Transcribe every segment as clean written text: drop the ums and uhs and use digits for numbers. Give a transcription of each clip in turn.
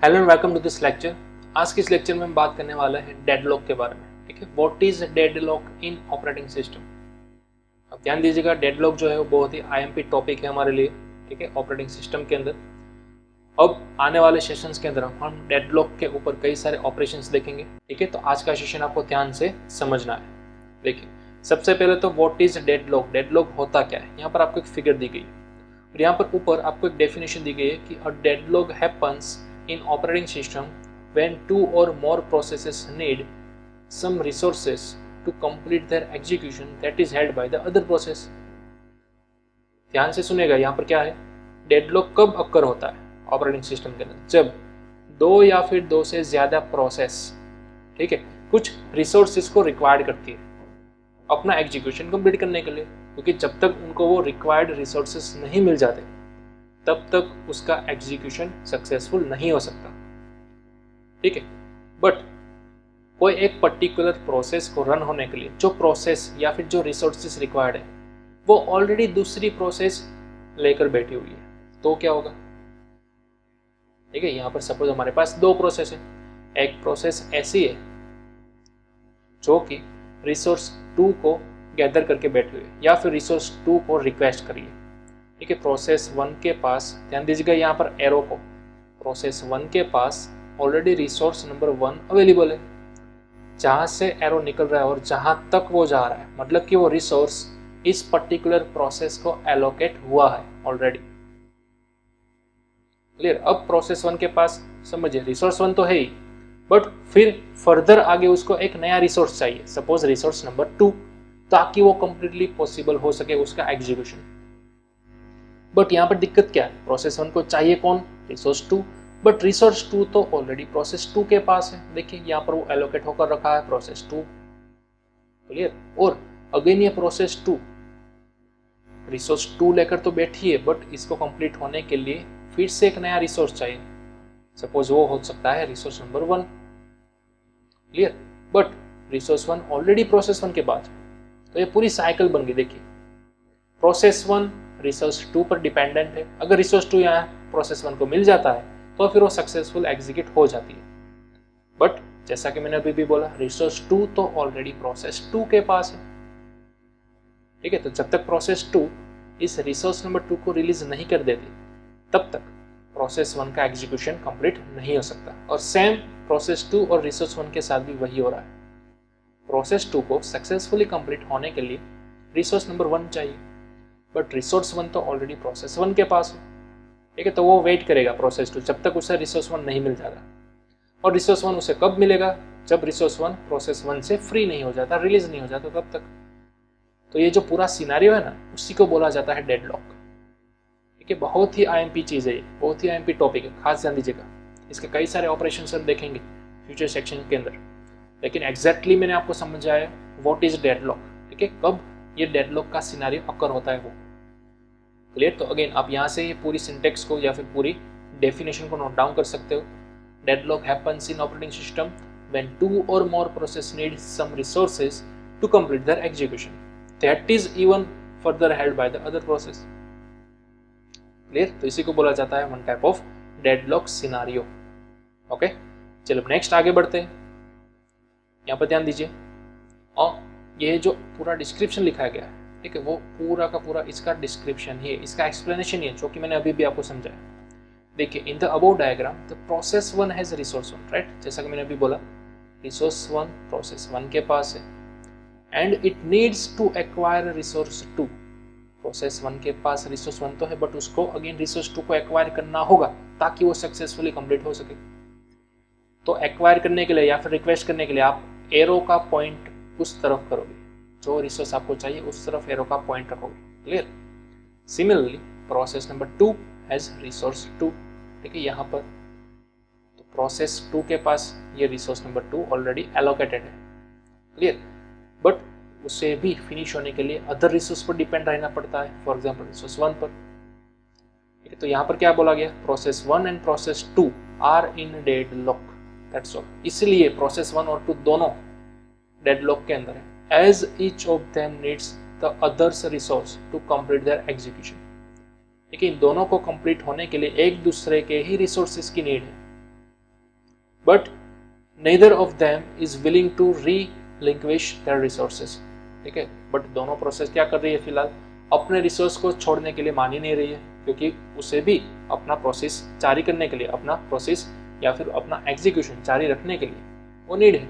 Hello and welcome to this lecture. आज के इस लेक्चर में हम बात करने वाला है डेडलॉक के बारे में। ठीक है, what is deadlock in operating system. अब ध्यान दीजिएगा, डेडलॉक जो है वो बहुत ही आईएमपी टॉपिक है हमारे लिए। ठीक है, ऑपरेटिंग सिस्टम के अंदर अब आने वाले सेशंस के अंदर हम डेडलॉक के ऊपर कई सारे ऑपरेशंस देखेंगे। ठीक है, तो आज का सेशन आपको ध्यान से समझना है। देखिए, सबसे पहले तो व्हाट इज डेडलॉक, डेडलॉक होता क्या है। यहाँ पर आपको एक फिगर दी गई है और यहाँ पर ऊपर आपको एक डेफिनेशन दी गई है कि a deadlock happens in operating system when two or more processes need some resources to complete their execution that is held by the other process। ध्यान से सुनेगा, यहाँ पर क्या है, डेडलॉक कब अक्कर होता है ऑपरेटिंग सिस्टम के अंदर, जब दो या फिर दो से ज्यादा प्रोसेस, ठीक है, कुछ रिसोर्सेज को रिक्वायर्ड करती है अपना एग्जीक्यूशन कंप्लीट करने के लिए। क्योंकि जब तक उनको वो रिक्वायर्ड रिसोर्सेज नहीं मिल जाते तब तक उसका एग्जीक्यूशन सक्सेसफुल नहीं हो सकता। ठीक है, बट कोई एक पर्टिकुलर प्रोसेस को रन होने के लिए जो प्रोसेस या फिर जो रिसोर्सेज रिक्वायर्ड है वो ऑलरेडी दूसरी प्रोसेस लेकर बैठी हुई है, तो क्या होगा। ठीक है, यहाँ पर सपोज हमारे पास दो प्रोसेस है। एक प्रोसेस ऐसी है जो कि रिसोर्स 2 को गैदर करके बैठी हुई है या फिर रिसोर्स 2 को रिक्वेस्ट करिए। ठीक है, प्रोसेस 1 के पास, ध्यान दीजिएगा यहाँ पर एरो को, प्रोसेस 1 के पास ऑलरेडी रिसोर्स नंबर 1 अवेलेबल है। जहाँ से एरो निकल रहा है और जहाँ तक वो जा रहा है, मतलब कि वो रिसोर्स इस पर्टिकुलर प्रोसेस को एलोकेट हुआ है ऑलरेडी। क्लियर। अब प्रोसेस 1 के पास समझिए रिसोर्स 1 तो है ही, बट फिर फर्दर आगे उसको एक नया रिसोर्स चाहिए, सपोज रिसोर्स नंबर 2, ताकि वो कंप्लीटली पॉसिबल हो सके उसका एग्जीक्यूशन। बट यहाँ पर दिक्कत क्या है, प्रोसेस 1 को चाहिए कौन, रिसोर्स 2, बट रिसोर्स 2 तो ऑलरेडी प्रोसेस 2 के पास है। देखिए यहाँ पर वो एलोकेट होकर रखा है प्रोसेस 2। क्लियर। और अगेन ये प्रोसेस 2 रिसोर्स 2 लेकर तो बैठी है, बट इसको कंप्लीट होने के लिए फिर से एक नया रिसोर्स चाहिए, सपोज वो हो सकता है resource number 1। Clear. But resource 1 already process 1 के पास, तो ये पूरी साइकिल बन गई। देखिए, प्रोसेस 1 रिसोर्स 2 पर डिपेंडेंट है। अगर रिसोर्स 2 यहाँ प्रोसेस 1 को मिल जाता है तो फिर वो सक्सेसफुल एग्जीक्यूट हो जाती है। बट जैसा कि मैंने अभी भी बोला, रिसोर्स 2 तो ऑलरेडी प्रोसेस 2 के पास है। ठीक है, तो जब तक प्रोसेस 2 इस रिसोर्स नंबर 2 को रिलीज नहीं कर देती तब तक प्रोसेस 1 का एग्जीक्यूशन कंप्लीट नहीं हो सकता। और सेम प्रोसेस 2 और रिसोर्स 1 के साथ भी वही हो रहा है। प्रोसेस 2 को सक्सेसफुली कंप्लीट होने के लिए रिसोर्स नंबर 1 चाहिए, बट रिसोर्स 1 तो ऑलरेडी प्रोसेस 1 के पास है। ठीक है, तो वो वेट करेगा प्रोसेस 2 जब तक उसे रिसोर्स 1 नहीं मिल जाता। और रिसोर्स 1 उसे कब मिलेगा, जब रिसोर्स 1 प्रोसेस 1 से फ्री नहीं हो जाता, रिलीज नहीं हो जाता तब तक। तो ये जो पूरा सिनेरियो है ना, उसी को बोला जाता है डेडलॉक। ठीक है, बहुत ही आईएमपी चीज है ये, बहुत ही आईएमपी टॉपिक है, खास ध्यान दीजिएगा। इसके कई सारे ऑपरेशन हम देखेंगे फ्यूचर सेक्शन के अंदर, लेकिन एग्जैक्टली मैंने आपको समझाया व्हाट इज डेडलॉक। ठीक है, कब ये डेडलॉक का सिनेरियो अकर होता है वो। क्लियर। तो अगेन आप यहाँ से ये पूरी सिंटेक्स को या फिर पूरी डेफिनेशन को नोट डाउन कर सकते हो। Deadlock happens in operating system when 2 or more process need some resources to complete their execution that is even further held by the other process। Clear. तो इसी को बोला जाता है one type of deadlock scenario. Okay, चलो next आगे बढ़ते हैं। यहाँ पर ध्यान दीजिए, और ये जो पूरा डिस्क्रिप्शन लिखा गया है, ठीक है, वो पूरा का पूरा इसका डिस्क्रिप्शन ही है, इसका एक्सप्लेनेशन ही है, जो कि मैंने अभी भी आपको समझाया। देखिए, in the above diagram the process 1 has resource 1, right, जैसा कि मैंने अभी बोला, रिसोर्स 1 प्रोसेस 1 के पास है and it needs to acquire resource 2। Process 1 के पास रिसोर्स 1 तो है, बट उसको अगेन रिसोर्स 2 को एक्वायर करना होगा ताकि वो सक्सेसफुली कंप्लीट हो सके। तो एक्वायर करने के लिए या फिर रिक्वेस्ट करने के लिए आप एरो का पॉइंट उस तरफ करोगे, जो रिसोर्स आपको चाहिए उस तरफ एरो का पॉइंट रखोगे। Clear. Similarly process number 2 has resource 2। ठीक है, यहाँ पर तो प्रोसेस 2 के पास ये रिसोर्स नंबर 2 ऑलरेडी एलोकेटेड है। क्लियर। बट उसे भी फिनिश होने के लिए अदर रिसोर्स पर डिपेंड रहना पड़ता है, फॉर एग्जाम्पल रिसोर्स 1 पर। ठीक है, तो यहाँ पर क्या बोला गया, process 1 and process 2 are in deadlock, that's all. इसलिए प्रोसेस 1 और 2 दोनों डेडलॉक के अंदर है, as each of them needs the other's resource to complete their execution। लेकिन दोनों को कंप्लीट होने के लिए एक दूसरे के ही रिसोर्सेज की नीड है। But neither of them is willing to relinquish their resources. ठीक है, बट दोनों प्रोसेस क्या कर रही है, फिलहाल अपने रिसोर्स को छोड़ने के लिए मान ही नहीं रही है, क्योंकि उसे भी अपना प्रोसेस जारी करने के लिए, अपना प्रोसेस या फिर अपना एग्जीक्यूशन जारी रखने के लिए वो नीड है।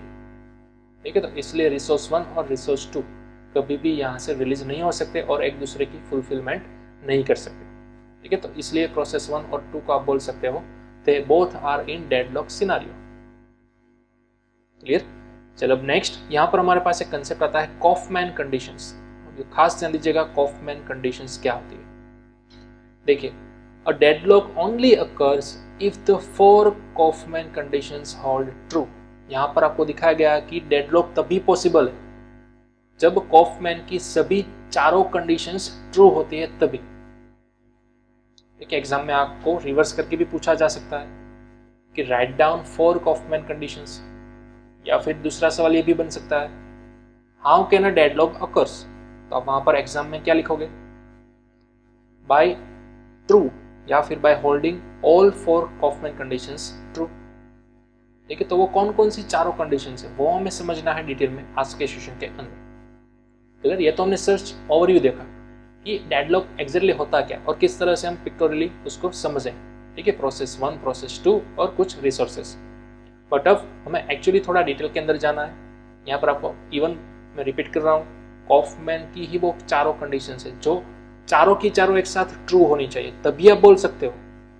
ठीक है, तो इसलिए रिसोर्स 1 और रिसोर्स 2 कभी भी यहाँ से रिलीज नहीं हो सकते और एक दूसरे की फुलफिलमेंट नहीं कर सकते। ठीक है, तो इसलिए प्रोसेस 1 और 2 को आप बोल सकते हो they both are in deadlock scenario. Clear? चलो अब नेक्स्ट यहाँ पर हमारे पास एक कंसेप्ट आता है कॉफमैन कंडीशंस। खास ध्यान दीजिएगा कॉफमैन कंडीशंस क्या होती है। देखिए, a deadlock only occurs if the 4 Coffman conditions hold true. यहाँ पर आपको दिखाया गया है कि डेडलॉक तभी पॉसिबल है जब कॉफमैन की सभी चारों कंडीशंस ट्रू होती है तभी। एक एग्जाम में आपको रिवर्स करके भी पूछा जा सकता है कि राइट डाउन 4 कॉफमैन कंडीशंस, या फिर दूसरा सवाल ये भी बन सकता है how can a deadlock occurs. तो आप वहां पर एग्जाम में क्या लिखोगे, बाय ट्रू या फिर by holding all 4 Coffman conditions true. ठीक है, तो वो कौन कौन सी चारों कंडीशंस है वो हमें समझना है डिटेल में आज के सेशन के अंदर। क्लियर? ये तो हमने सर्च ओवरव्यू देखा कि डेडलॉक एग्जैक्टली होता क्या और किस तरह से हम पिक्टोरियली उसको समझें। ठीक है, प्रोसेस 1, प्रोसेस 2 और कुछ रिसोर्सेस। बट अब हमें एक्चुअली थोड़ा डिटेल के अंदर जाना है। यहाँ पर आपको इवन मैं रिपीट कर रहा हूँ, कॉफमैन की ही वो चारों कंडीशंस है जो चारों की चारों एक साथ ट्रू होनी चाहिए, तभी आप बोल सकते हो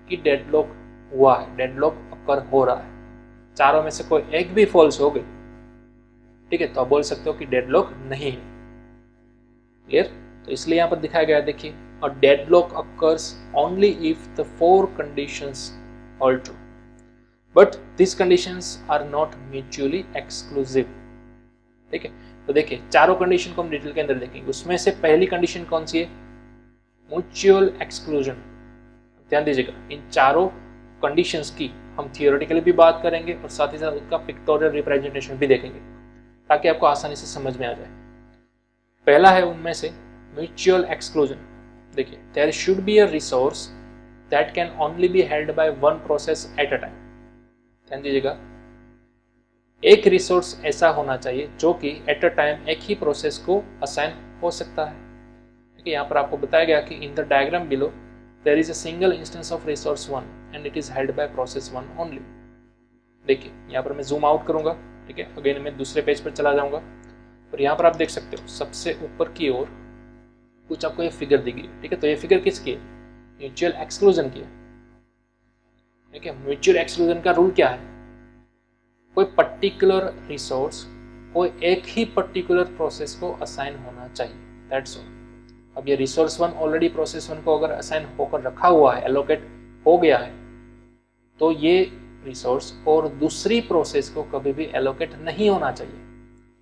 कि डेडलॉक हुआ है, डेडलॉक अकर हो रहा है। चारों में से कोई एक भी फॉल्स हो गई, ठीक है, तो आप बोल सकते हो कि डेडलॉक नहीं है। क्लियर? तो इसलिए यहाँ पर दिखाया गया है, देखिए, a deadlock occurs only if the 4 conditions all true but this conditions are not mutually exclusive. ठीक है, तो देखिए चारों कंडीशन को हम डिटेल के अंदर देखेंगे। उसमें से पहली कंडीशन कौन सी है, म्यूचुअल एक्सक्लूजन। ध्यान दीजिएगा, इन चारों कंडीशंस की हम थियोरेटिकली भी बात करेंगे और साथ ही साथ उसका पिक्टोरियल रिप्रेजेंटेशन भी देखेंगे ताकि आपको आसानी से समझ में आ जाए। पहला है उनमें से म्यूचुअल एक्सक्लूजन। देखिए, there should be a resource that can only be held by one process at a time. ध्यान दीजिएगा, एक रिसोर्स ऐसा होना चाहिए जो कि एट अ टाइम एक ही प्रोसेस को असाइन हो सकता है। ठीक है, यहाँ पर आपको बताया गया कि in the diagram below there is a single instance of resource 1 and it is held by process 1 only. देखिए, यहाँ पर मैं जूम आउट करूंगा। ठीक है, अगेन मैं दूसरे पेज पर चला जाऊंगा और यहाँ पर आप देख सकते हो सबसे ऊपर की ओर कुछ आपको ये फिगर दी गई। ठीक है, तो ये फिगर किसकी है, म्यूचुअल एक्सक्लूजन की है। ठीक है, म्यूचुअल एक्सक्लूजन का रूल क्या है, कोई पर्टिकुलर रिसोर्स कोई एक ही पर्टिकुलर प्रोसेस को असाइन होना चाहिए, दैट्स ऑल। अब ये रिसोर्स 1 ऑलरेडी प्रोसेस 1 को अगर असाइन होकर रखा हुआ है, एलोकेट हो गया है, तो ये रिसोर्स और दूसरी प्रोसेस को कभी भी एलोकेट नहीं होना चाहिए।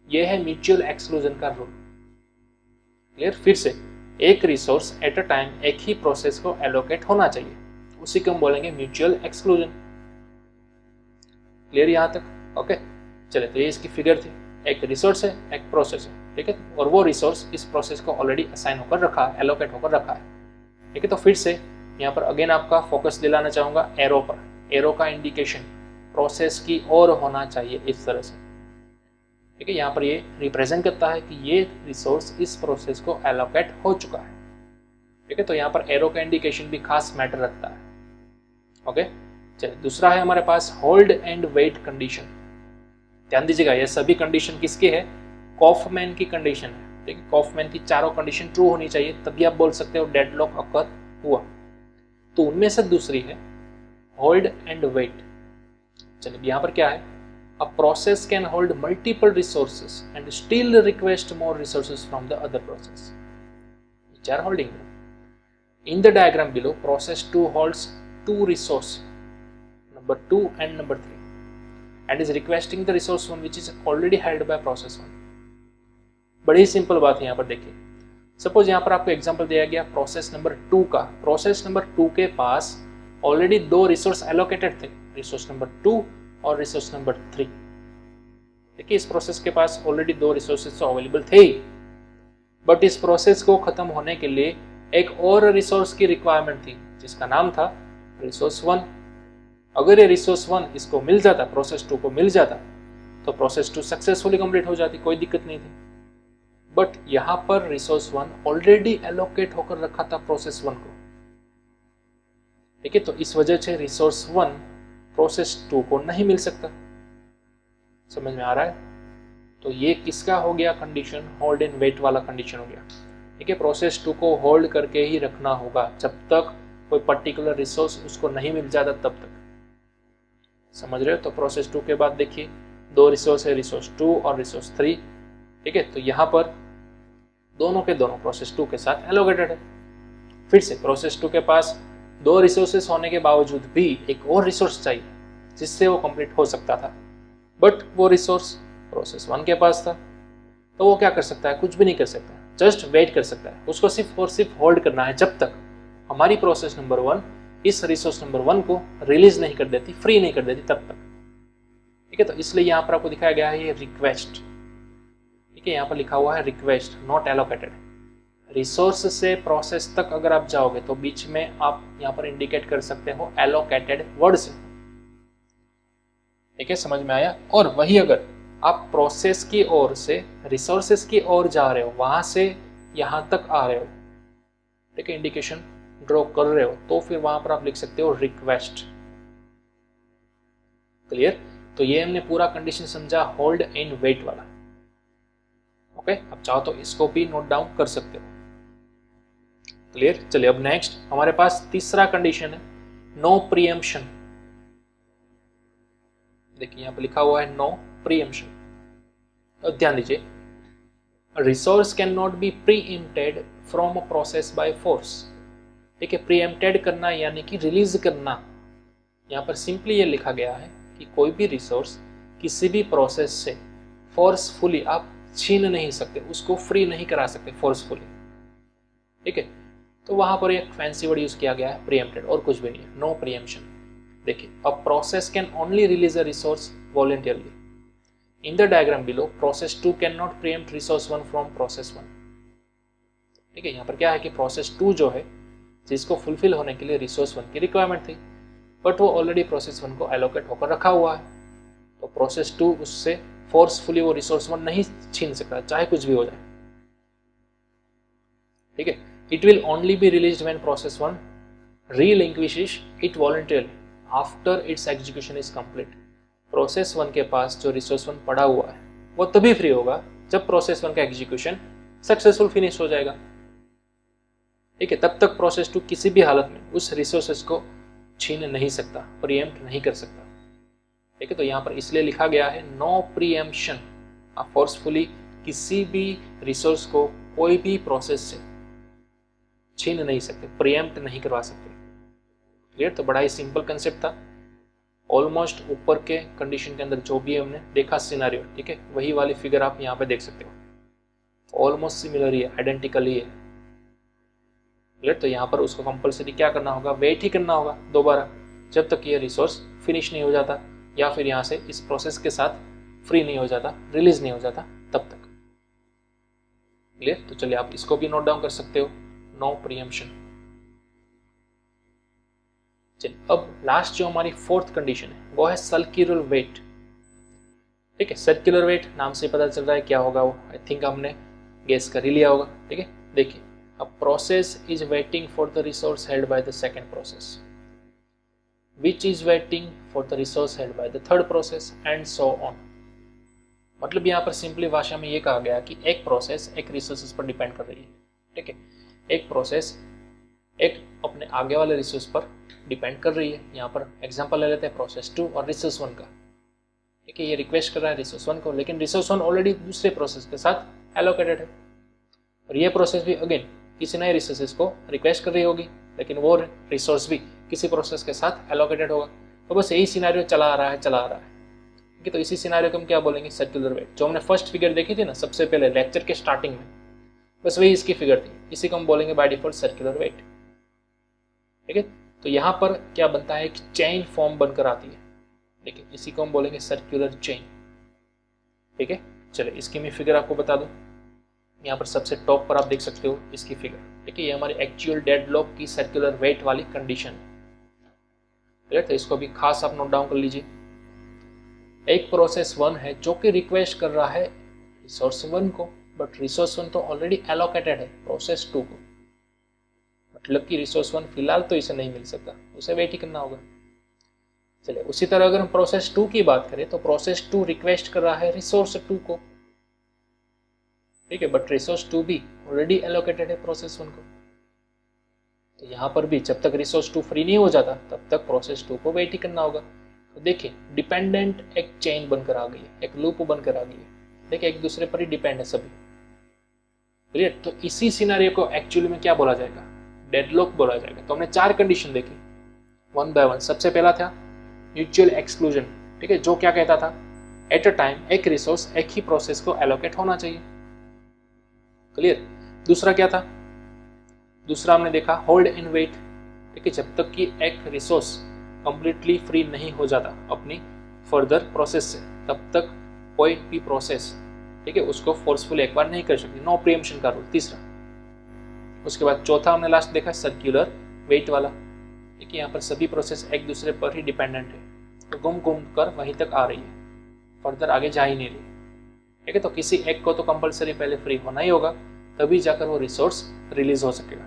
यह है म्यूचुअल एक्सक्लूजन का रूल। क्लियर? फिर से, एक रिसोर्स एट अ टाइम एक ही प्रोसेस को एलोकेट होना चाहिए, उसी को हम बोलेंगे म्यूचुअल एक्सक्लूजन। क्लियर यहां तक? ओके, चले, तो ये इसकी फिगर थी। एक रिसोर्स है, एक प्रोसेस है। ठीक है, और वो रिसोर्स इस प्रोसेस को ऑलरेडी असाइन होकर रखा है, एलोकेट होकर रखा है। ठीक है, तो फिर से यहाँ पर अगेन आपका फोकस दिलाना चाहूंगा एरो पर। एरो का इंडिकेशन प्रोसेस की ओर होना चाहिए इस तरह से। ठीक है, यहाँ पर ये रिप्रेजेंट करता है कि ये रिसोर्स इस प्रोसेस को एलोकेट हो चुका है। ठीक है, तो यहाँ पर एरो का इंडिकेशन भी खास मैटर रखता है। ओके, चलिए, दूसरा है हमारे पास होल्ड एंड वेट कंडीशन। ध्यान दीजिएगा, ये सभी कंडीशन किसकी है, कॉफमैन की कंडीशन है। ठीक है, कॉफमैन की चारों कंडीशन ट्रू होनी चाहिए तभी आप बोल सकते हो डेडलॉक अकर हुआ। तो उनमें से दूसरी है होल्ड एंड वेट। चलिए, यहाँ पर क्या है, a process can hold multiple resources and still request more resources from the other process which are holding. In the diagram below process 2 holds 2 resource number 2 and number 3 and is requesting the resource 1 which is already held by process 1। बड़ी ही simple बात है यहाँ पर। देखिए, suppose यहाँ पर आपको example दिया गया प्रोसेस नंबर 2 का। प्रोसेस नंबर 2 के पास ऑलरेडी 2 रिसोर्स एलोकेटेड थे, रिसोर्स नंबर 2 और रिसोर्स नंबर 3। देखिए, इस प्रोसेस के पास ऑलरेडी 2 रिसोर्सेस तो अवेलेबल थे ही, बट इस प्रोसेस को खत्म होने के लिए एक और रिसोर्स की रिक्वायरमेंट थी जिसका नाम था रिसोर्स 1। अगर ये रिसोर्स 1 इसको मिल जाता, प्रोसेस 2 को मिल जाता, तो प्रोसेस 2 सक्सेसफुली कंप्लीट हो जाती, कोई दिक्कत नहीं थी। बट यहां पर रिसोर्स 1 ऑलरेडी एलोकेट होकर रखा था प्रोसेस 1 को, ठीक है। तो इस वजह से रिसोर्स 1 प्रोसेस 2 को नहीं मिल सकता। समझ में आ रहा है? तो ये किसका हो गया कंडीशन? होल्ड एंड वेट वाला कंडीशन हो गया, ठीक है। प्रोसेस 2 को होल्ड करके ही रखना होगा जब तक कोई पर्टिकुलर रिसोर्स उसको नहीं मिल जाता, तब तक। समझ रहे हो? तो प्रोसेस 2 के बाद देखिए 2 रिसोर्स है, रिसोर्स 2 और रिसोर्स 3, ठीक है। तो यहाँ पर दोनों के दोनों प्रोसेस 2 के साथ एलोकेटेड है। फिर से प्रोसेस 2 के पास 2 रिसोर्सेस होने के बावजूद भी एक और रिसोर्स चाहिए जिससे वो कंप्लीट हो सकता था, बट वो रिसोर्स प्रोसेस 1 के पास था। तो वो क्या कर सकता है? कुछ भी नहीं कर सकता, जस्ट वेट कर सकता है। उसको सिर्फ और सिर्फ होल्ड करना है जब तक हमारी प्रोसेस नंबर 1 इस रिसोर्स नंबर 1 को रिलीज नहीं कर देती, फ्री नहीं कर देती, तब तक, ठीक है। तो इसलिए यहाँ पर आपको दिखाया गया है ये रिक्वेस्ट, ठीक है। यहाँ पर लिखा हुआ है रिक्वेस्ट नॉट एलोकेटेड। रिसोर्स से प्रोसेस तक अगर आप जाओगे तो बीच में आप यहाँ पर इंडिकेट कर सकते हो एलोकेटेड वर्ड से, ठीक है। समझ में आया? और वही अगर आप प्रोसेस की ओर से रिसोर्सेस की ओर जा रहे हो, वहां से यहां तक आ रहे हो, ठीक है, इंडिकेशन ड्रॉ कर रहे हो, तो फिर वहां पर आप लिख सकते हो रिक्वेस्ट। क्लियर? तो ये हमने पूरा कंडीशन समझा होल्ड एंड वेट वाला, ओके। अब चाहो तो इसको भी नोट डाउन कर सकते हो। क्लियर? चलिए अब नेक्स्ट हमारे पास तीसरा कंडीशन है नो प्रीएम्पशन। देखिए यहाँ पे लिखा हुआ है नो प्रीएम्पशन। तो ध्यान दीजिए, resource can not be preempted from a process by force, ठीक है। प्रीएम्प्टेड करना यानी कि रिलीज करना। यहाँ पर सिंपली ये लिखा गया है कि कोई भी रिसोर्स किसी भी प्रोसेस से फोर्सफुली आप छीन नहीं सकते, उसको फ्री नहीं करा सकते फोर्सफुली, ठीक है। तो वहां पर एक फैंसी वर्ड यूज किया गया है प्रीएम्प्टेड, और कुछ भी नहीं है, नो प्रीएम्पशन। देखिए, अ process can only release a resource voluntarily. In the diagram below process 2 can not pre-empt resource 1 from process 1, ठीक है। यहाँ पर क्या है कि प्रोसेस 2 जो है, जिसको फुलफिल होने के लिए रिसोर्स 1 की रिक्वायरमेंट थी, बट वो ऑलरेडी प्रोसेस 1 को एलोकेट होकर रखा हुआ है, तो प्रोसेस 2 उससे फोर्सफुली वो रिसोर्स 1 नहीं छीन सकता, चाहे कुछ भी हो जाए, ठीक है। It will only be released when process 1 relinquishes it voluntarily after its execution is complete। Process 1 के पास जो रिसोर्स 1 पड़ा हुआ है वो तभी फ्री होगा जब प्रोसेस 1 का एग्जीक्यूशन सक्सेसफुल फिनिश हो जाएगा, ठीक है। तब तक प्रोसेस 2 किसी भी हालत में उस रिसोर्सेस को छीन नहीं सकता, प्रीएम्प्ट नहीं कर सकता, ठीक है। तो यहाँ पर इसलिए लिखा गया है नो प्रीएम्पशन। आप फोर्सफुली किसी भी रिसोर्स को कोई भी प्रोसेस से छीन नहीं सकते, प्रीएम्प्ट नहीं करवा सकते। क्लियर? तो बड़ा ही सिंपल कंसेप्ट था। ऑलमोस्ट ऊपर के कंडीशन के अंदर जो भी हमने देखा सिनेरियो, ठीक है, वही वाली फिगर आप यहाँ पे देख सकते हो। ऑलमोस्ट सिमिलर ही है, आइडेंटिकल ही है। क्लियर? तो यहाँ पर उसको कंपलसरी क्या करना होगा? वेट ही करना होगा दोबारा, जब तक ये रिसोर्स फिनिश नहीं हो जाता, या फिर यहाँ से इस प्रोसेस के साथ फ्री नहीं हो जाता, रिलीज नहीं हो जाता, तब तक। क्लियर? तो चलिए आप इसको भी नोट डाउन कर सकते हो, नो प्रीएम्पशन। चलिए अब लास्ट जो हमारी फोर्थ कंडीशन है वो है सर्कुलर वेट, ठीक है। सर्कुलर वेट नाम से पता चल रहा है क्या होगा वो, आई थिंक हमने गेस कर ही लिया होगा, ठीक है। देखिए, a process is waiting for the resource held by the second process which is waiting for the resource held by the third process and so on. मतलब यहाँ पर सिंपली भाषा में ये कहा गया कि एक प्रोसेस एक रिसोर्सेज पर डिपेंड कर रही है, ठीक है। एक प्रोसेस एक अपने आगे वाले रिसोर्स पर डिपेंड कर रही है। यहाँ पर एग्जांपल ले लेते हैं प्रोसेस 2 और रिसोर्स 1 का, ठीक है। ये रिक्वेस्ट कर रहा है रिसोर्स 1 को, लेकिन रिसोर्स 1 ऑलरेडी दूसरे प्रोसेस के साथ एलोकेटेड है, और ये प्रोसेस भी अगेन किसी नए रिसोर्सेज को रिक्वेस्ट कर रही होगी, लेकिन वो रिसोर्स भी किसी प्रोसेस के साथ एलोकेटेड होगा। तो बस यही सिनेरियो चला आ रहा है, ठीक है। तो इसी सिनेरियो को हम क्या बोलेंगे? Circular wait. जो हमने फर्स्ट फिगर देखी थी ना सबसे पहले लेक्चर के स्टार्टिंग में, बस वही इसकी फिगर थी, इसी को हम बोलेंगे बाय डिफॉल्ट सर्कुलर वेट, ठीक है। तो यहाँ पर क्या बनता है? एक चेन फॉर्म बनकर आती है, देखिए, इसी को हम बोलेंगे सर्कुलर चेन, ठीक है। चलिए इसकी मैं फिगर आपको बता दूं। यहाँ पर सबसे टॉप पर आप देख सकते हो इसकी फिगर, ठीक है। ये हमारी एक्चुअल डेडलॉक की सर्कुलर वेट वाली कंडीशन, तो इसको भी खास आप नोट डाउन कर लीजिए। एक प्रोसेस 1 है जो कि रिक्वेस्ट कर रहा है रिसोर्स 1 को, बट रिसोर्स 1 तो ऑलरेडी एलोकेटेड है प्रोसेस 2 को, मतलब कि रिसोर्स 1 फिलहाल तो इसे नहीं मिल सकता, उसे वेट ही करना होगा। चलिए उसी तरह अगर हम प्रोसेस 2 की बात करें तो प्रोसेस 2 रिक्वेस्ट कर रहा है रिसोर्स 2 को, ठीक है, बट रिसोर्स 2 भी ऑलरेडी एलोकेटेड है प्रोसेस 1 को। तो यहाँ पर भी जब तक रिसोर्स 2 फ्री नहीं हो जाता तब तक प्रोसेस 2 को वेट ही करना होगा। तो देखिए डिपेंडेंट एक चेन बनकर आ गई है, एक लूप बनकर आ गई है, देखिए एक दूसरे पर ही डिपेंड है सभी, क्लियर। तो इसी सिनेरियो को एक्चुअली में क्या बोला जाएगा, डेडलॉक बोला जाएगा। तो हमने 4 कंडीशन देखी वन बाय वन। सबसे पहला था म्यूचुअल एक्सक्लूजन, ठीक है, जो क्या कहता था एट अ टाइम एक रिसोर्स एक ही प्रोसेस को एलोकेट होना चाहिए, क्लियर। दूसरा क्या था, दूसरा हमने देखा होल्ड एंड वेट, ठीक है, जब तक कि एक रिसोर्स कंप्लीटली फ्री नहीं हो जाता अपनी फर्दर प्रोसेस से तब तक कोई भी प्रोसेस, ठीक है, उसको फोर्सफुली एक बार नहीं कर सकती, नो प्रीएम्पशन का रूल। तीसरा, उसके बाद चौथा हमने लास्ट देखा सर्कुलर वेट वाला, ठीक है, यहाँ पर सभी प्रोसेस एक दूसरे पर ही डिपेंडेंट है, तो घूम घूम कर वहीं तक आ रही है, फर्दर आगे जा ही नहीं रही, ठीक है। तो किसी एक को तो कंपलसरी पहले फ्री होना ही होगा, तभी जाकर वो रिसोर्स रिलीज हो सकेगा,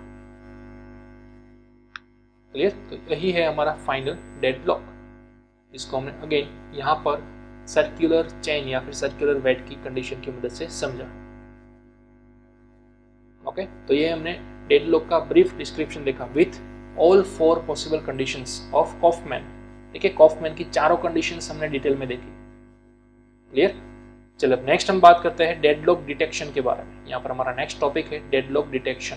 क्लियर। तो यही है हमारा फाइनल डेडलॉक, इसको हमने अगेन यहाँ पर सर्कुलर चेन या फिर सर्कुलर वेट की कंडीशन की मदद से समझा। ओके, तो ये हमने डेडलॉक का ब्रीफ डिस्क्रिप्शन देखा with all 4 possible conditions of Kauffman, ठीक है, कॉफमैन की चारों कंडीशंस हमने डिटेल में देखी, क्लियर। चलो अब नेक्स्ट हम बात करते हैं डेडलॉक डिटेक्शन के बारे में। यहाँ पर हमारा नेक्स्ट टॉपिक है डेडलॉक डिटेक्शन,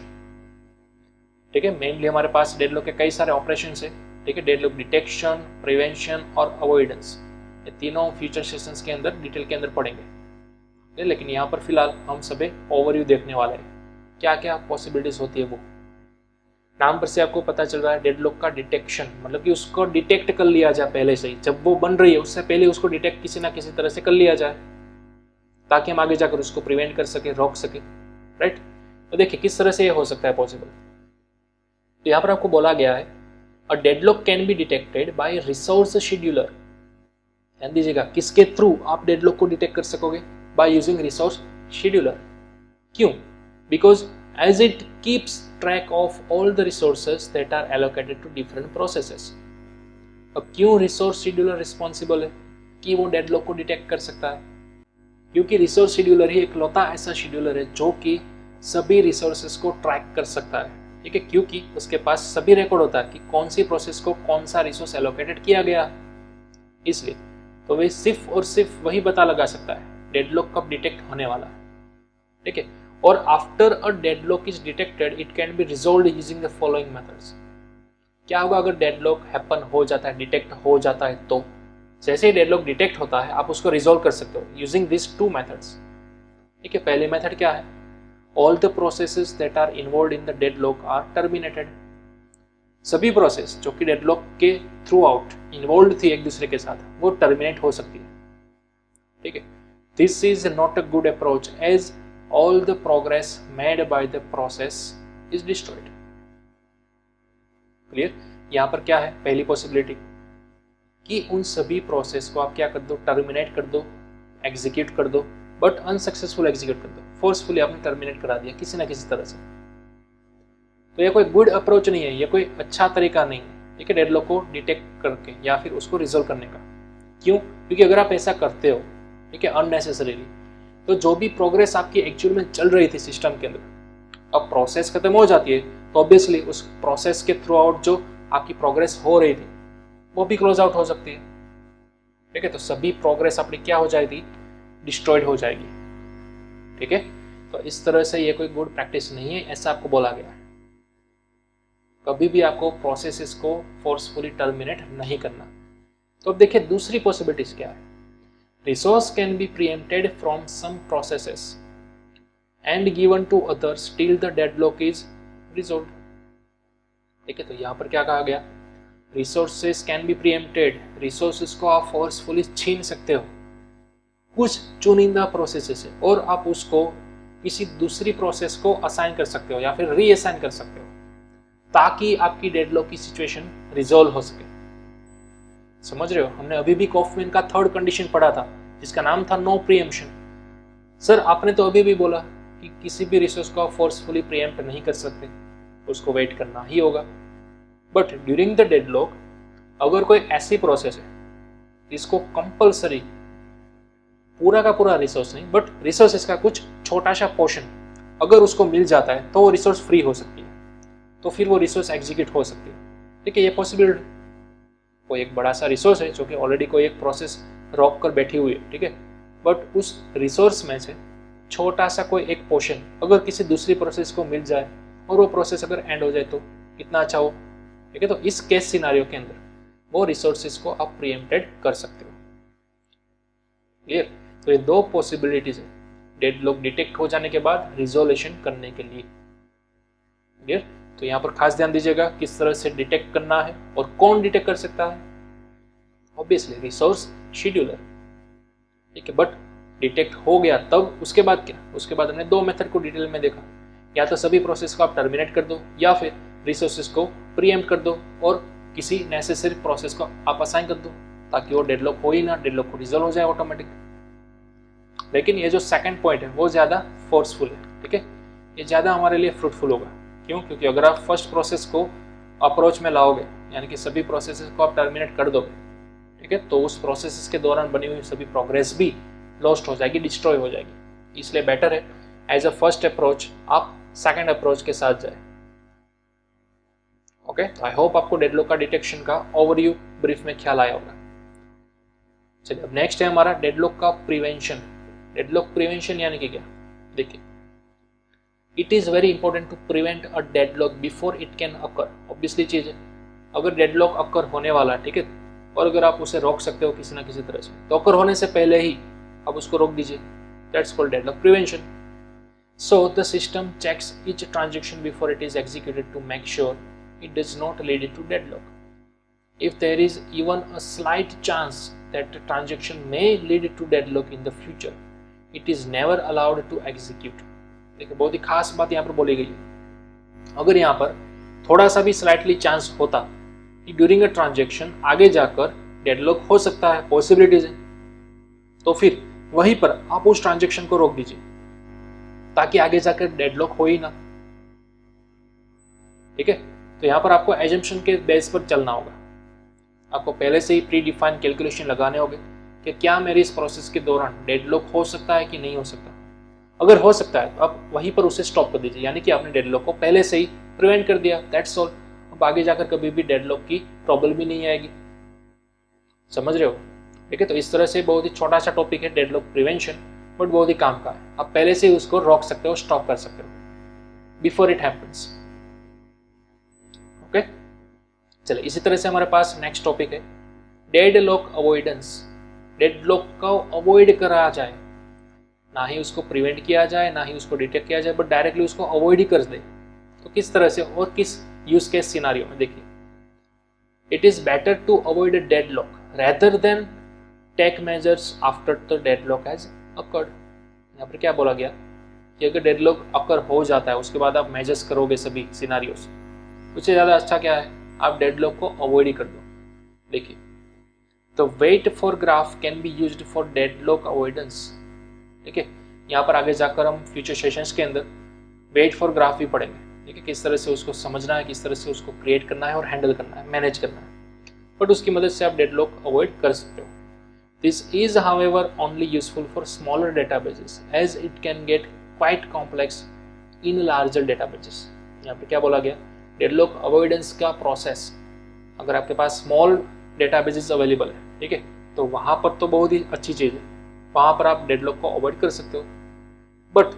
ठीक है। मेनली हमारे पास डेडलॉक के कई सारे ऑपरेशन है, ठीक है, डेडलॉक डिटेक्शन, प्रिवेंशन और अवॉइडेंस, ये तीनों फ्यूचर सेशंस के अंदर डिटेल के अंदर पढ़ेंगे, लेकिन यहाँ पर फिलहाल हम सभी ओवरव्यू देखने वाले हैं, क्या क्या पॉसिबिलिटीज होती है वो। नाम पर से आपको पता चल रहा है डेडलॉक का डिटेक्शन, मतलब कि उसको डिटेक्ट कर लिया जाए पहले से ही, जब वो बन रही है उससे पहले उसको डिटेक्ट किसी ना किसी तरह से कर लिया जाए, ताकि हम आगे जाकर उसको प्रिवेंट कर सके, रोक सके, राइट। तो देखिए किस तरह से ये हो सकता है पॉसिबल। तो यहाँ पर आपको बोला गया है a deadlock can be detected by resource scheduler. ध्यान दीजिएगा, किसके थ्रू आप डेडलॉक को डिटेक्ट कर सकोगे, बाय यूजिंग रिसोर्स शेड्यूलर। क्यों? Because as it keeps track of all the resources that are allocated to different processes. अब क्यों रिसोर्स शेड्यूलर रिस्पॉन्सिबल है कि वो डेडलॉक को डिटेक्ट कर सकता है? क्योंकि रिसोर्स शेड्यूलर ही इकलौता ऐसा शेड्यूलर है जो कि सभी रिसोर्सेज को ट्रैक कर सकता है, ठीक है, क्योंकि उसके पास सभी रिकॉर्ड होता है कि कौन सी प्रोसेस को कौन सा रिसोर्स एलोकेटेड किया गया, इसलिए तो वे सिर्फ और सिर्फ वही पता लगा सकता है डेडलॉक कब डिटेक्ट होने वाला है, ठीक है। और after a deadlock is detected it can be resolved using the following methods. क्या होगा अगर डेडलॉक हैपन हो जाता है, डिटेक्ट हो जाता है, तो जैसे ही डेडलॉक डिटेक्ट होता है आप उसको रिजॉल्व कर सकते हो यूजिंग दिस 2 मेथड्स, ठीक है। पहली मेथड क्या है, all the processes that are involved in the deadlock are terminated. सभी प्रोसेस जो कि डेडलॉक के थ्रू आउट इन्वॉल्व थी एक दूसरे के साथ, वो टर्मिनेट हो सकती है, ठीक है। This is not a good approach as all the progress made by the process is destroyed, clear. यहां पर क्या है पहली पॉसिबिलिटी कि उन सभी प्रोसेस को आप क्या कर दो, टर्मिनेट कर दो, एग्जीक्यूट कर दो, बट अनसक्सेसफुल एग्जीक्यूट कर दो, फोर्सफुली आपने टर्मिनेट करा दिया किसी ना किसी तरह से। तो ये कोई गुड अप्रोच नहीं है, ये कोई अच्छा तरीका नहीं है, ठीक है, डेडलॉक को डिटेक्ट करके या फिर उसको रिजोल्व करने का। क्यों? क्योंकि अगर आप ऐसा करते हो, ठीक है, अननेसेसरीली, तो जो भी प्रोग्रेस आपकी एक्चुअल में चल रही थी सिस्टम के अंदर, अब प्रोसेस खत्म हो जाती है तो ऑब्वियसली उस प्रोसेस के थ्रू आउट जो आपकी प्रोग्रेस हो रही थी वो भी क्लोज आउट हो सकती है, ठीक है। तो सभी प्रोग्रेस अपनी क्या हो जाएगी, डिस्ट्रॉयड हो जाएगी, ठीक है। तो इस तरह से ये कोई गुड प्रैक्टिस नहीं है, ऐसा आपको बोला गया है। कभी भी आपको प्रोसेसेस को फोर्सफुली टर्मिनेट नहीं करना। तो अब देखिए दूसरी पॉसिबिलिटीज क्या है, resource can be preempted from some processes and given to others till the deadlock is resolved, ठीक है। तो यहाँ पर क्या कहा गया, resources can be preempted, resources को आप फोर्सफुली छीन सकते हो कुछ चुनिंदा प्रोसेस से, और आप उसको किसी दूसरी प्रोसेस को असाइन कर सकते हो या फिर रीअसाइन कर सकते हो, ताकि आपकी डेडलॉक की सिचुएशन रिजॉल्व हो सके, समझ रहे हो? हमने अभी भी कॉफमैन का थर्ड कंडीशन पढ़ा था जिसका नाम था नो प्रीएम्पशन। सर आपने तो अभी भी बोला कि किसी भी रिसोर्स को आप फोर्सफुली प्रीएम्प्ट नहीं कर सकते, उसको वेट करना ही होगा। बट ड्यूरिंग द डेडलॉक अगर कोई ऐसी प्रोसेस है जिसको कंपल्सरी पूरा का पूरा रिसोर्स नहीं बट रिसोर्सेस का कुछ छोटा सा पोर्शन अगर उसको मिल जाता है तो वो रिसोर्स फ्री हो सकती है, तो फिर वो रिसोर्स एग्जीक्यूट हो सकती है। ठीक है, ये पॉसिबल है। कोई एक बड़ा सा रिसोर्स है जो कि ऑलरेडी कोई एक प्रोसेस रोक कर बैठी हुई है, ठीक है, बट उस रिसोर्स में से छोटा सा कोई एक पोर्शन अगर किसी दूसरी प्रोसेस को मिल जाए और वो प्रोसेस अगर एंड हो जाए तो कितना अच्छा हो। ठीक है, तो इस केस सिनारियो के अंदर वो रिसोर्सेज को आप प्रीएम्प्टेड कर सकते हो। क्लियर? तो ये दो पॉसिबिलिटीज है डेडलॉक डिटेक्ट हो जाने के बाद रिजोल्यूशन करने के लिए। क्लियर? तो यहाँ पर खास ध्यान दीजिएगा किस तरह से डिटेक्ट करना है और कौन डिटेक्ट कर सकता है। Obviously resource scheduler. ठीक है, बट डिटेक्ट हो गया तब उसके बाद क्या? उसके बाद हमने दो मेथड को डिटेल में देखा, या तो सभी प्रोसेस को आप टर्मिनेट कर दो या फिर रिसोर्सेज को प्रीएम्प्ट कर दो और किसी नेसेसरी प्रोसेस को आप असाइन कर दो ताकि वो डेडलॉक हो ही ना, डेडलॉक को रिजॉल्व हो जाए ऑटोमेटिक। लेकिन ये जो सेकंड पॉइंट है वो ज़्यादा फोर्सफुल है। ठीक है, ये ज़्यादा हमारे लिए फ्रूटफुल होगा। क्यों? क्योंकि अगर आप फर्स्ट प्रोसेस को अप्रोच में लाओगे यानी कि सभी प्रोसेसेस को आप टर्मिनेट कर दोगे, ठीक है, तो उस प्रोसेस के दौरान बनी हुई सभी प्रोग्रेस भी लॉस्ट हो जाएगी, डिस्ट्रॉय हो जाएगी। इसलिए बेटर है एज अ फर्स्ट अप्रोच आप सेकंड अप्रोच के साथ जाए। ओके, आई होप आपको डेडलॉक का डिटेक्शन का ओवरव्यू ब्रीफ में ख्याल आया होगा। चलिए अब नेक्स्ट है हमारा डेडलॉक का प्रिवेंशन। डेडलॉक प्रिवेंशन यानी कि क्या? देखिए, it is very important to prevent a deadlock before it can occur. Obviously चीज है, अगर डेडलॉक अकर होने वाला है, ठीक है, और अगर आप उसे रोक सकते हो किसी ना किसी तरह से, तो अकर होने से पहले ही आप उसको रोक दीजिए। That's called deadlock prevention. So the system checks each transaction before it is executed to make sure it does not lead to deadlock. If there is even a slight chance that the transaction may lead to deadlock in the future, it is never allowed to execute. देखिए बहुत ही खास बात यहाँ पर बोली गई है। अगर यहाँ पर थोड़ा सा भी स्लाइटली चांस होता कि ड्यूरिंग अ ट्रांजेक्शन आगे जाकर डेडलॉक हो सकता है, पॉसिबिलिटीज है, तो फिर वहीं पर आप उस ट्रांजेक्शन को रोक दीजिए ताकि आगे जाकर डेडलॉक हो ही ना। ठीक है, तो यहाँ पर आपको एजम्पशन के बेस पर चलना होगा। आपको पहले से ही प्री डिफाइन कैलकुलेशन लगाने होंगे कि क्या मेरी इस प्रोसेस के दौरान डेडलॉक हो सकता है कि नहीं हो सकता। अगर हो सकता है तो आप वहीं पर उसे स्टॉप कर दीजिए, यानी कि आपने डेडलॉक को पहले से ही प्रिवेंट कर दिया। That's all. अब आगे जाकर कभी भी डेडलॉक की प्रॉब्लम भी नहीं आएगी। समझ रहे हो? ठीक है, तो इस तरह से बहुत ही छोटा सा टॉपिक है डेडलॉक प्रिवेंशन, बट बहुत ही काम का है। आप पहले से ही उसको रोक सकते हो, स्टॉप कर सकते हो बिफोर इट हैपेंस। ओके, चलिए इसी तरह से हमारे पास नेक्स्ट टॉपिक है डेडलॉक अवॉइडेंस। डेडलॉक को अवॉइड करा जाए, ना ही उसको प्रिवेंट किया जाए ना ही उसको डिटेक्ट किया जाए, बट डायरेक्टली उसको अवॉइड ही कर दे। तो किस तरह से और किस यूज केस सिनारियो में? देखिए, it is better to avoid a deadlock rather than take measures after the deadlock has occurred. यहाँ पर क्या बोला गया कि अगर डेडलॉक अकर हो जाता है उसके बाद आप मेजर्स करोगे सभी सिनारियोस, उससे ज़्यादा अच्छा क्या है आप डेडलॉक को अवॉइड ही कर दो। देखिए, तो wait for graph can be used for deadlock avoidance. ठीक है, यहाँ पर आगे जाकर हम फ्यूचर सेशंस के अंदर वेट फॉर ग्राफ भी पढ़ेंगे। ठीक है, किस तरह से उसको समझना है, किस तरह से उसको क्रिएट करना है और हैंडल करना है, मैनेज करना है, बट उसकी मदद से आप डेडलॉक अवॉइड कर सकते हो। This is however only useful for smaller databases as it can get quite complex in larger databases. यहाँ पे क्या बोला गया? डेडलॉक अवॉइडेंस का प्रोसेस अगर आपके पास स्मॉल डेटाबेसेस अवेलेबल है, ठीक है, तो वहाँ पर तो बहुत ही अच्छी चीज़ है, वहाँ पर आप डेडलॉक को अवॉइड कर सकते हो। बट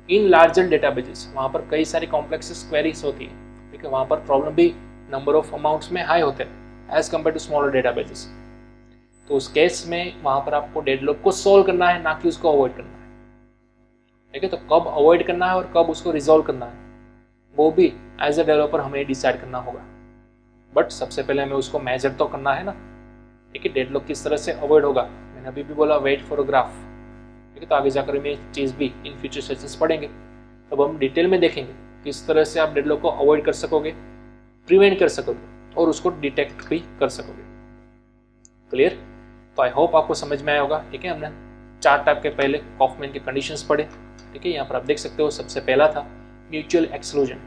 इन लार्जर डेटाबेसेस वहाँ पर कई सारी कॉम्प्लेक्स क्वेरीज होती है, ठीक है, वहाँ पर प्रॉब्लम भी नंबर ऑफ अमाउंट्स में हाई होते हैं as compare to smaller databases. तो उस केस में वहाँ पर आपको डेडलॉक को सोल्व करना है, ना कि उसको अवॉइड करना है। ठीक है, तो कब अवॉइड करना है और कब उसको रिजॉल्व करना है वो भी एज अ डेवलपर हमें डिसाइड करना होगा। बट सबसे पहले हमें उसको मेजर तो करना है ना। ठीक है, डेडलॉक किस तरह से अवॉइड होगा, मैंने अभी भी बोला वेट फॉर ग्राफ। ठीक है, तो आगे जाकर हम ये चीज़ भी इन फ्यूचर सेशंस पढ़ेंगे, तब हम डिटेल में देखेंगे किस तरह से आप डेडलॉक को अवॉइड कर सकोगे, प्रिवेंट कर सकोगे और उसको डिटेक्ट भी कर सकोगे। क्लियर? तो आई होप आपको समझ में आया होगा। ठीक है, हमने 4 टाइप के पहले कॉफमैन के कंडीशंस पढ़े। ठीक है, यहाँ पर आप देख सकते हो सबसे पहला था म्यूचुअल एक्सक्लूजन,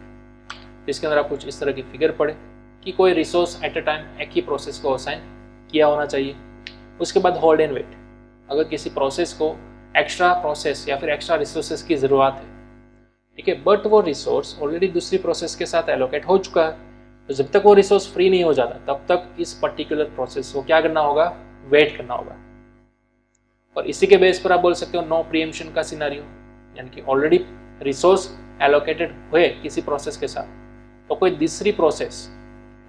जिसके अंदर आप कुछ इस तरह की फिगर पढ़े कि कोई रिसोर्स एट अ टाइम एक ही प्रोसेस को असाइन किया होना चाहिए। उसके बाद होल्ड एंड वेट, अगर किसी प्रोसेस को एक्स्ट्रा प्रोसेस या फिर एक्स्ट्रा रिसोर्सेज की ज़रूरत है, ठीक है, बट वो रिसोर्स ऑलरेडी दूसरी प्रोसेस के साथ एलोकेट हो चुका है, तो जब तक वो रिसोर्स फ्री नहीं हो जाता तब तक इस पर्टिकुलर प्रोसेस को क्या करना होगा, वेट करना होगा। और इसी के बेस पर आप बोल सकते हो नो प्रीएम्पशन का सिनेरियो, यानी कि ऑलरेडी रिसोर्स एलोकेटेड हुए किसी प्रोसेस के साथ, तो कोई दूसरी प्रोसेस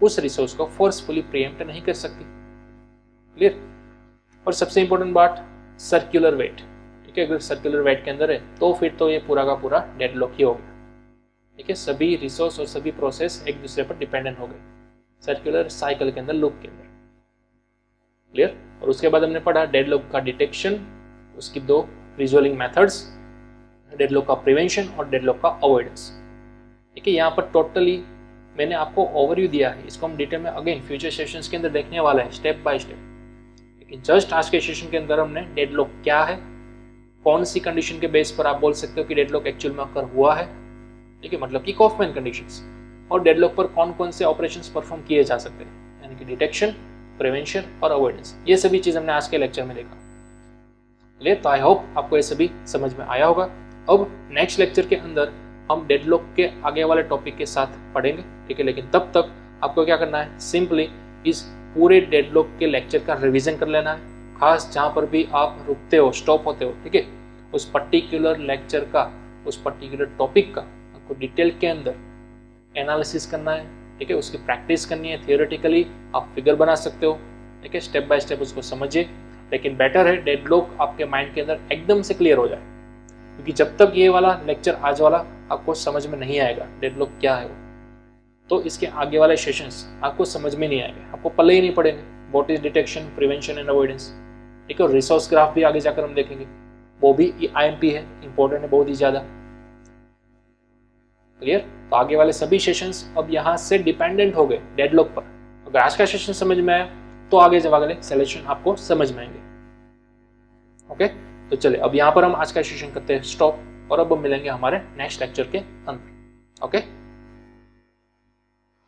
उस रिसोर्स को फोर्सफुली प्रीएम्प्ट नहीं कर सकती। क्लियर? और सबसे इंपॉर्टेंट बात, सर्कुलर वेट। ठीक है, अगर सर्कुलर वेट के अंदर है तो फिर तो ये पूरा का पूरा डेडलॉक ही हो गया। ठीक है, सभी रिसोर्स और सभी प्रोसेस एक दूसरे पर डिपेंडेंट हो गए सर्कुलर साइकिल के अंदर, लूप के अंदर। क्लियर? और उसके बाद हमने पढ़ा डेडलॉक का डिटेक्शन, उसकी 2 रिजोल्विंग मेथड्स, डेडलॉक का प्रिवेंशन और डेडलॉक का अवॉइडेंस। ठीक है, यहाँ पर टोटली मैंने आपको ओवरव्यू दिया है, इसको हम डिटेल में अगेन फ्यूचर सेशंस के अंदर देखने वाला है स्टेप बाय स्टेप। लेकिन जस्ट आज के सेशन के अंदर हमने डेडलॉक क्या है, कौन सी कंडीशन के बेस पर आप बोल सकते हो कि डेडलॉक एक्चुअल में अकर हुआ है, ठीक है, मतलब कि कॉफमैन कंडीशंस, और डेडलॉक पर कौन कौन से ऑपरेशंस परफॉर्म किए जा सकते हैं, यानी कि डिटेक्शन, प्रिवेंशन और अवॉइडेंस। ये सभी चीज हमने आज के लेक्चर में देखा। क्लियर? तो आई होप आपको ये सभी समझ में आया होगा। अब नेक्स्ट लेक्चर के अंदर हम डेडलॉक के आगे वाले टॉपिक के साथ पढ़ेंगे। ठीक है, लेकिन तब तक आपको क्या करना है, सिंपली इस पूरे डेडलॉक के लेक्चर का रिवीजन कर लेना है, खास जहाँ पर भी आप रुकते हो, स्टॉप होते हो। ठीक है, उस पर्टिकुलर लेक्चर का, उस पर्टिकुलर टॉपिक का आपको डिटेल के अंदर एनालिसिस करना है। ठीक है, उसकी प्रैक्टिस करनी है, थियोरेटिकली आप फिगर बना सकते हो। ठीक है, स्टेप बाय स्टेप उसको समझिए, लेकिन बेटर है डेडलॉक आपके माइंड के अंदर एकदम से क्लियर हो जाए, क्योंकि जब तक ये वाला लेक्चर आज वाला आपको समझ में नहीं आएगा डेडलॉक क्या है वो, तो इसके आगे वाले सेशंस आपको समझ में नहीं आएंगे, आपको पल्ले ही नहीं पड़ेंगे। What is detection, prevention and avoidance. ठीक है, रिसोर्स ग्राफ भी आगे जाकर हम देखेंगे, वो भी IMP है, इंपॉर्टेंट है बहुत ही ज्यादा। क्लियर? तो आगे वाले सभी सेशंस अब यहाँ से डिपेंडेंट हो गए डेडलॉक पर। अगर आज का सेशन समझ में आया तो आगे जब वाले सॉल्यूशन आपको समझ में आएंगे। ओके, तो चले अब यहाँ पर हम आज का सेशन करते हैं स्टॉप, और अब हम मिलेंगे हमारे नेक्स्ट लेक्चर के अंदर। ओके।